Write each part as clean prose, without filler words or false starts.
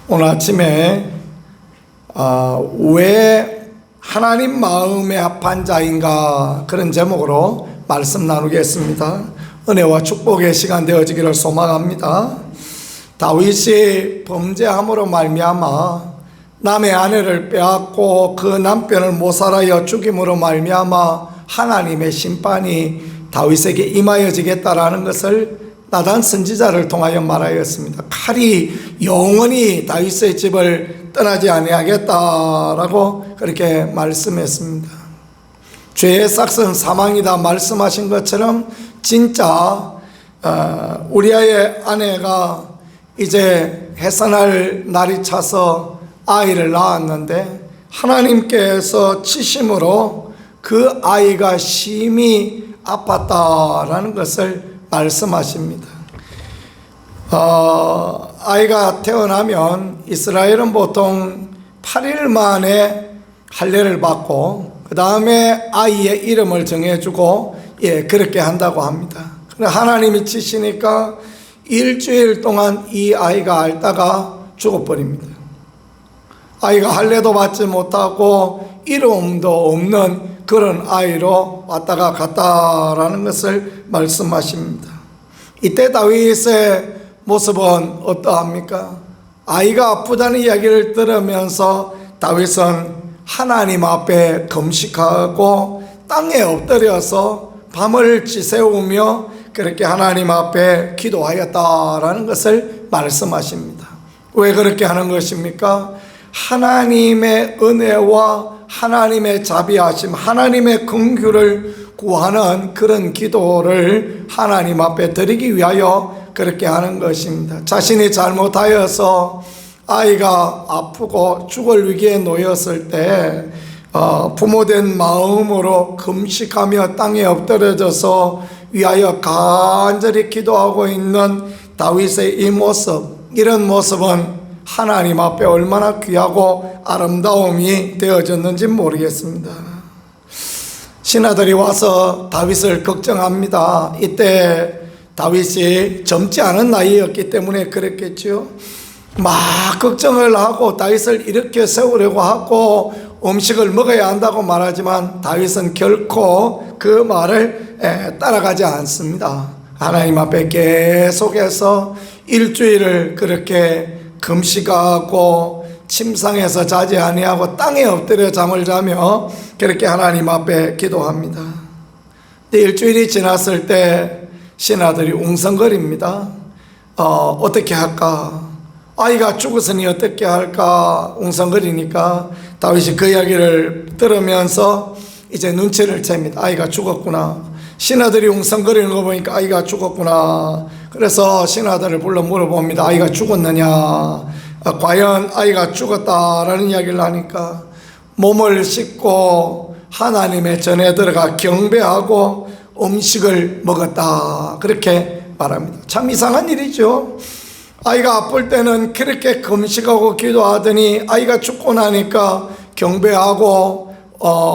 오늘 아침에 왜 하나님 마음에 합한 자인가 그런 제목으로 말씀 나누겠습니다. 은혜와 축복의 시간 되어지기를 소망합니다. 다윗이 범죄함으로 말미암아 남의 아내를 빼앗고 그 남편을 모살하여 죽임으로 말미암아 하나님의 심판이 다윗에게 임하여지겠다라는 것을 나단 선지자를 통하여 말하였습니다. 칼이 영원히 다윗의 집을 떠나지 아니하겠다라고 그렇게 말씀했습니다. 죄의 삭은 사망이다 말씀하신 것처럼 진짜 우리아의 아내가 이제 해산할 날이 차서 아이를 낳았는데 하나님께서 치심으로 그 아이가 심히 아팠다라는 것을 말씀하십니다. 아이가 태어나면 이스라엘은 보통 8일 만에 할례를 받고 그 다음에 아이의 이름을 정해주고 그렇게 한다고 합니다. 하나님이 치시니까 일주일 동안 이 아이가 앓다가 죽어버립니다. 아이가 할례도 받지 못하고 이름도 없는 그런 아이로 왔다가 갔다라는 것을 말씀하십니다. 이때 다윗의 모습은 어떠합니까? 아이가 아프다는 이야기를 들으면서 다윗은 하나님 앞에 금식하고 땅에 엎드려서 밤을 지새우며 그렇게 하나님 앞에 기도하였다라는 것을 말씀하십니다. 왜 그렇게 하는 것입니까? 하나님의 은혜와 하나님의 자비하심, 하나님의 긍휼을 구하는 그런 기도를 하나님 앞에 드리기 위하여 그렇게 하는 것입니다. 자신이 잘못하여서 아이가 아프고 죽을 위기에 놓였을 때 부모된 마음으로 금식하며 땅에 엎드려져서 위하여 간절히 기도하고 있는 다윗의 이 모습, 이런 모습은 하나님 앞에 얼마나 귀하고 아름다움이 되어졌는지 모르겠습니다. 신하들이 와서 다윗을 걱정합니다. 이때 다윗이 젊지 않은 나이였기 때문에 그랬겠죠. 막 걱정을 하고 다윗을 일으켜 세우려고 하고 음식을 먹어야 한다고 말하지만 다윗은 결코 그 말을 따라가지 않습니다. 하나님 앞에 계속해서 일주일을 그렇게 금식하고 침상에서 자지 아니하고 땅에 엎드려 잠을 자며 그렇게 하나님 앞에 기도합니다. 일주일이 지났을 때 신하들이 웅성거립니다. 어떻게 할까? 아이가 죽었으니 어떻게 할까? 웅성거리니까 다윗이 그 이야기를 들으면서 이제 눈치를 챕니다. 아이가 죽었구나. 신하들이 웅성거리는 거 보니까 아이가 죽었구나. 그래서 신하들을 불러 물어봅니다. 아이가 죽었느냐? 과연 아이가 죽었다라는 이야기를 하니까 몸을 씻고 하나님의 전에 들어가 경배하고 음식을 먹었다 그렇게 말합니다. 참 이상한 일이죠. 아이가 아플 때는 그렇게 금식하고 기도하더니 아이가 죽고 나니까 경배하고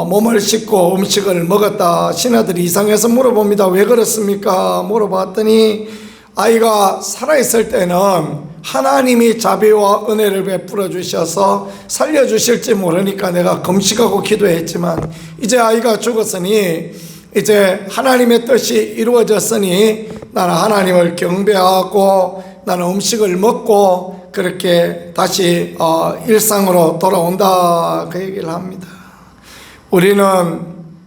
몸을 씻고 음식을 먹었다. 신하들이 이상해서 물어봅니다. 왜 그렇습니까? 물어봤더니 아이가 살아있을 때는 하나님이 자비와 은혜를 베풀어 주셔서 살려주실지 모르니까 내가 금식하고 기도했지만 이제 아이가 죽었으니 이제 하나님의 뜻이 이루어졌으니 나는 하나님을 경배하고 나는 음식을 먹고 그렇게 다시 일상으로 돌아온다 그 얘기를 합니다. 우리는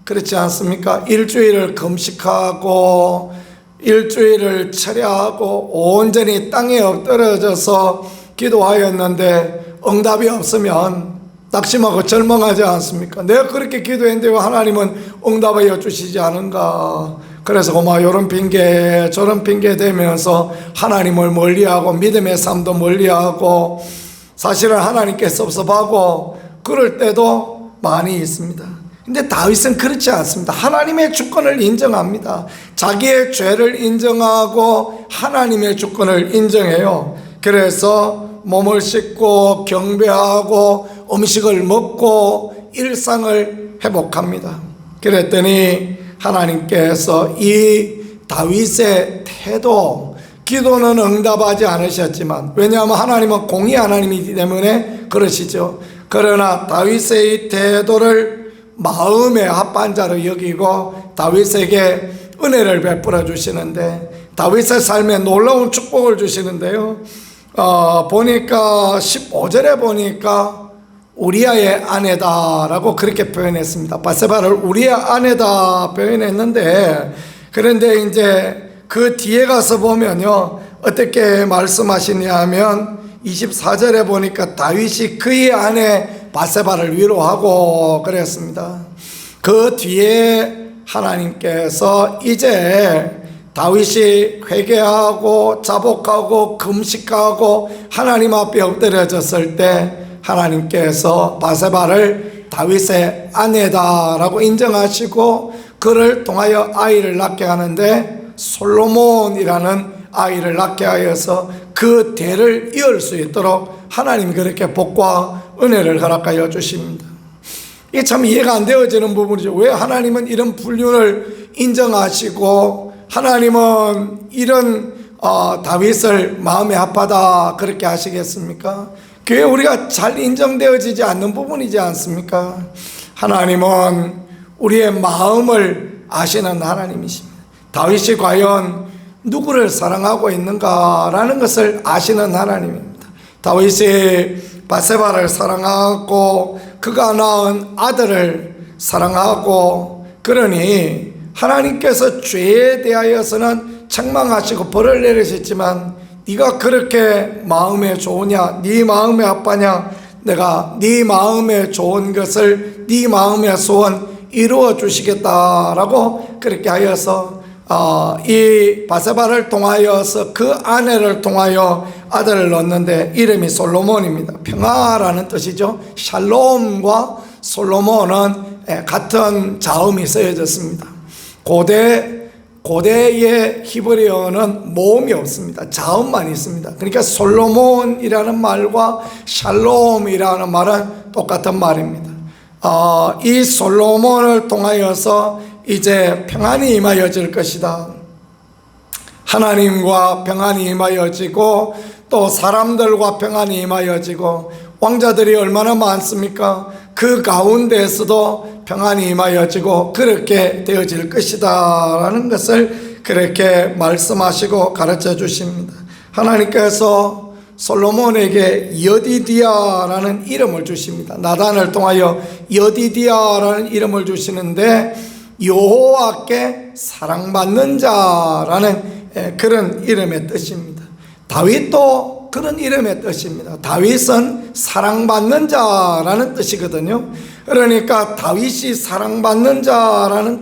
그렇지 않습니까? 일주일을 금식하고 일주일을 철야하고 온전히 땅에 엎드려져서 기도하였는데 응답이 없으면 낙심하고 절망하지 않습니까? 내가 그렇게 기도했는데 왜 하나님은 응답하여 주시지 않은가? 그래서 이런 핑계 저런 핑계 대면서 하나님을 멀리하고 믿음의 삶도 멀리하고 사실은 하나님께 섭섭하고 그럴 때도 많이 있습니다. 근데 다윗은 그렇지 않습니다. 하나님의 주권을 인정합니다. 자기의 죄를 인정하고 하나님의 주권을 인정해요. 그래서 몸을 씻고 경배하고 음식을 먹고 일상을 회복합니다. 그랬더니 하나님께서 이 다윗의 태도, 기도는 응답하지 않으셨지만, 왜냐하면 하나님은 공의 하나님이기 때문에 그러시죠. 그러나 다윗의 태도를 마음의 합반자로 여기고 다윗에게 은혜를 베풀어 주시는데, 다윗의 삶에 놀라운 축복을 주시는데요. 보니까 15절에 보니까 우리아의 아내다라고 그렇게 표현했습니다. 바세바를 우리의 아내다 표현했는데, 그런데 이제 그 뒤에 가서 보면요, 어떻게 말씀하시냐 하면 24절에 보니까 다윗이 그의 아내 바세바를 위로하고 그랬습니다. 그 뒤에 하나님께서 이제 다윗이 회개하고 자복하고 금식하고 하나님 앞에 엎드려졌을 때 하나님께서 바세바를 다윗의 아내다라고 인정하시고 그를 통하여 아이를 낳게 하는데, 솔로몬이라는 아이를 낳게 하여서 그 대를 이을 수 있도록 하나님이 그렇게 복과 은혜를 허락하여 주십니다. 이게 참 이해가 안 되어지는 부분이죠. 왜 하나님은 이런 불륜을 인정하시고 하나님은 이런 다윗을 마음에 합하다 그렇게 하시겠습니까? 그게 우리가 잘 인정되어지지 않는 부분이지 않습니까? 하나님은 우리의 마음을 아시는 하나님이십니다. 다윗이 과연 누구를 사랑하고 있는가라는 것을 아시는 하나님입니다. 다윗이 바세바를 사랑하고 그가 낳은 아들을 사랑하고, 그러니 하나님께서 죄에 대하여서는 책망하시고 벌을 내리셨지만, 네가 그렇게 마음에 좋으냐, 네 마음에 합하냐, 내가 네 마음에 좋은 것을 네 마음의 소원 이루어 주시겠다라고 그렇게 하여서 이 바세바를 통하여서 그 아내를 통하여 아들을 낳는데 이름이 솔로몬입니다. 평화라는 뜻이죠. 샬롬과 솔로몬은 같은 자음이 쓰여졌습니다. 고대의 히브리어는 모음이 없습니다. 자음만 있습니다. 그러니까 솔로몬이라는 말과 샬롬이라는 말은 똑같은 말입니다. 이 솔로몬을 통하여서 이제 평안이 임하여질 것이다. 하나님과 평안이 임하여지고 또 사람들과 평안이 임하여지고, 왕자들이 얼마나 많습니까? 그 가운데에서도 평안이 임하여지고 그렇게 되어질 것이다 라는 것을 그렇게 말씀하시고 가르쳐 주십니다. 하나님께서 솔로몬에게 여디디아라는 이름을 주십니다. 나단을 통하여 여디디아라는 이름을 주시는데, 여호와께 사랑받는 자라는 그런 이름의 뜻입니다. 다윗도 그런 이름의 뜻입니다. 다윗은 사랑받는 자라는 뜻이거든요. 그러니까 다윗이 사랑받는 자라는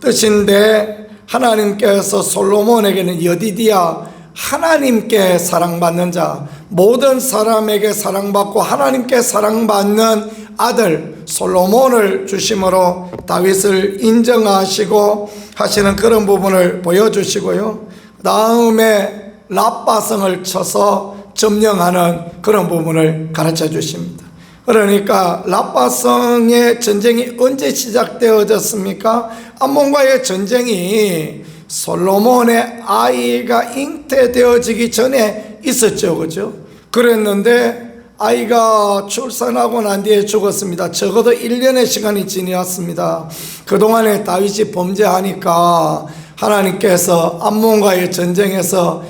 뜻인데, 하나님께서 솔로몬에게는 여디디아, 하나님께 사랑받는 자, 모든 사람에게 사랑받고 하나님께 사랑받는 아들 솔로몬을 주심으로 다윗을 인정하시고 하시는 그런 부분을 보여주시고요. 그 다음에 랍바성을 쳐서 점령하는 그런 부분을 가르쳐 주십니다. 그러니까 랍바성의 전쟁이 언제 시작되어졌습니까? 암몬과의 전쟁이 솔로몬의 아이가 잉태되어지기 전에 있었죠. 그죠? 그랬는데 아이가 출산하고 난 뒤에 죽었습니다. 적어도 1년의 시간이 지났습니다. 그동안에 다윗이 범죄하니까 하나님께서 암몬과의 전쟁에서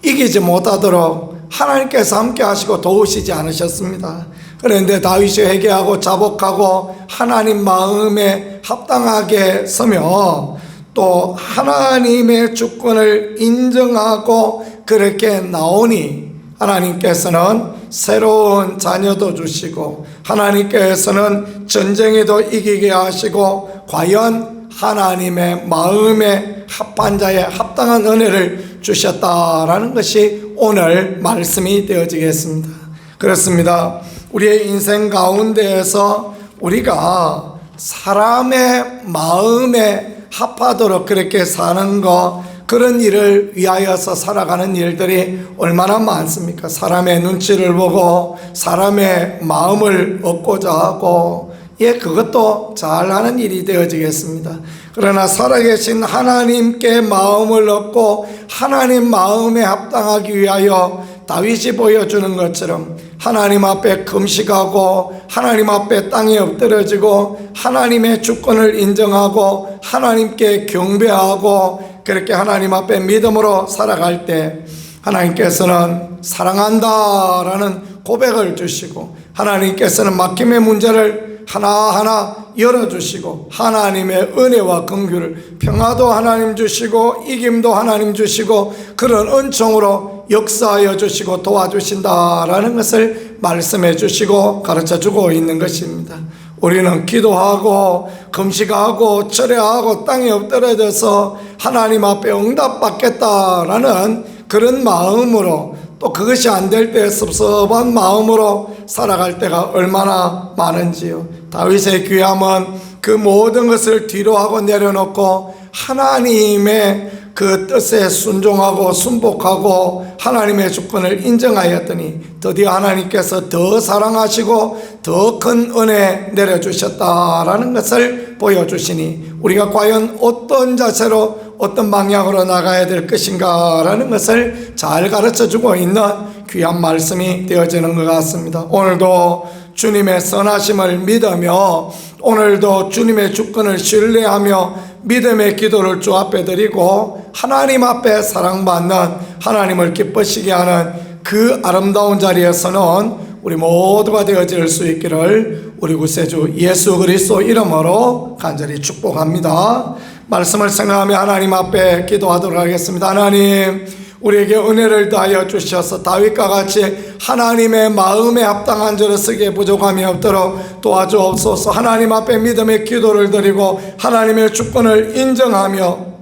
이기지 못하도록 하나님께서 함께 하시고 도우시지 않으셨습니다. 그런데 다윗이 회개하고 자복하고 하나님 마음에 합당하게 서며 또 하나님의 주권을 인정하고 그렇게 나오니 하나님께서는 새로운 자녀도 주시고 하나님께서는 전쟁에도 이기게 하시고 과연 하나님의 마음에 합한 자에 합당한 은혜를 주셨다라는 것이 오늘 말씀이 되어지겠습니다. 그렇습니다. 우리의 인생 가운데에서 우리가 사람의 마음에 합하도록 그렇게 사는 것, 그런 일을 위하여서 살아가는 일들이 얼마나 많습니까? 사람의 눈치를 보고 사람의 마음을 얻고자 하고, 그것도 잘하는 일이 되어지겠습니다. 그러나 살아계신 하나님께 마음을 얻고 하나님 마음에 합당하기 위하여 다윗이 보여주는 것처럼 하나님 앞에 금식하고 하나님 앞에 땅에 엎드려지고 하나님의 주권을 인정하고 하나님께 경배하고 그렇게 하나님 앞에 믿음으로 살아갈 때 하나님께서는 사랑한다라는 고백을 주시고 하나님께서는 막힘의 문제를 하나하나 열어주시고 하나님의 은혜와 긍휼을 평화도 하나님 주시고 이김도 하나님 주시고 그런 은총으로 역사하여 주시고 도와주신다라는 것을 말씀해 주시고 가르쳐 주고 있는 것입니다. 우리는 기도하고 금식하고 철회하고 땅에 엎드려져서 하나님 앞에 응답받겠다라는 그런 마음으로 또 그것이 안 될 때 섭섭한 마음으로 살아갈 때가 얼마나 많은지요. 다윗의 귀함은 그 모든 것을 뒤로하고 내려놓고 하나님의 그 뜻에 순종하고 순복하고 하나님의 주권을 인정하였더니 드디어 하나님께서 더 사랑하시고 더 큰 은혜 내려주셨다라는 것을 보여주시니 우리가 과연 어떤 자세로 어떤 방향으로 나가야 될 것인가라는 것을 잘 가르쳐주고 있는 귀한 말씀이 되어지는 것 같습니다. 오늘도 주님의 선하심을 믿으며 오늘도 주님의 주권을 신뢰하며 믿음의 기도를 주 앞에 드리고 하나님 앞에 사랑받는 하나님을 기쁘시게 하는 그 아름다운 자리에서는 우리 모두가 되어질 수 있기를 우리 구세주 예수 그리스도 이름으로 간절히 축복합니다. 말씀을 생각하며 하나님 앞에 기도하도록 하겠습니다. 하나님, 우리에게 은혜를 다하여 주셔서 다윗과 같이 하나님의 마음에 합당한 자로 쓰기에 부족함이 없도록 도와주옵소서. 하나님 앞에 믿음의 기도를 드리고 하나님의 주권을 인정하며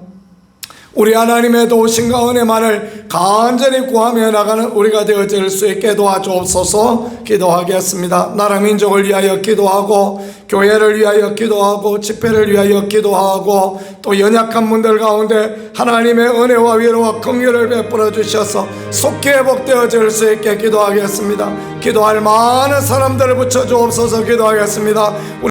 우리 하나님의 도우심과 은혜만을 간절히 구하며 나가는 우리가 되어질 수 있게 도와주옵소서. 기도하겠습니다. 나라 민족을 위하여 기도하고 교회를 위하여 기도하고 집회를 위하여 기도하고 또 연약한 분들 가운데 하나님의 은혜와 위로와 긍휼을 베풀어 주셔서 속히 회복되어질 수 있게 기도하겠습니다. 기도할 많은 사람들을 붙여 주옵소서. 기도하겠습니다.